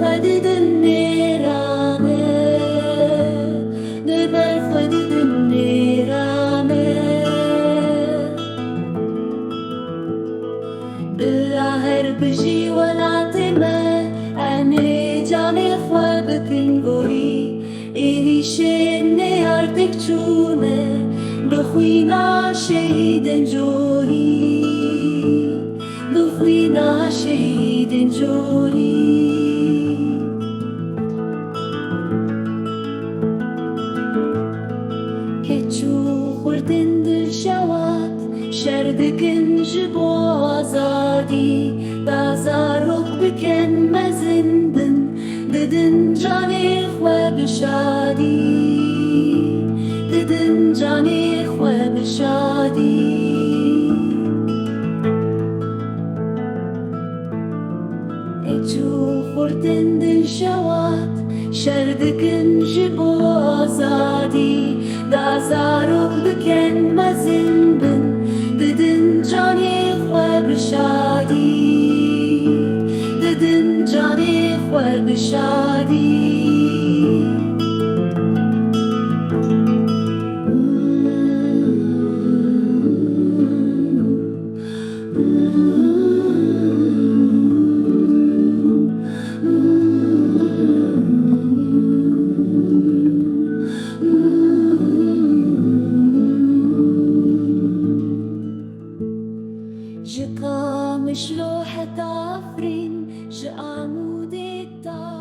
خدد النيرانة دبر خدد النيرانة بالآخر بجي ولا تما أنا جاني خوابك نقولي إيه شيني أرتك جونه بخوينا شهيد جولي بخوينا شهيد جولي كتشو خوردن دل شوات شردكن جبو آزادی بازارok بکن مزندن ددن جانی خواب شادی ددن جانی خواب شادی اجو خوردن دل شوات شردکن جبو آزادی بازارok بکن مزندن ددن جانی خواب شادی ددن جانی خواب شادی جقام شلوحة عفرين جعمود الدار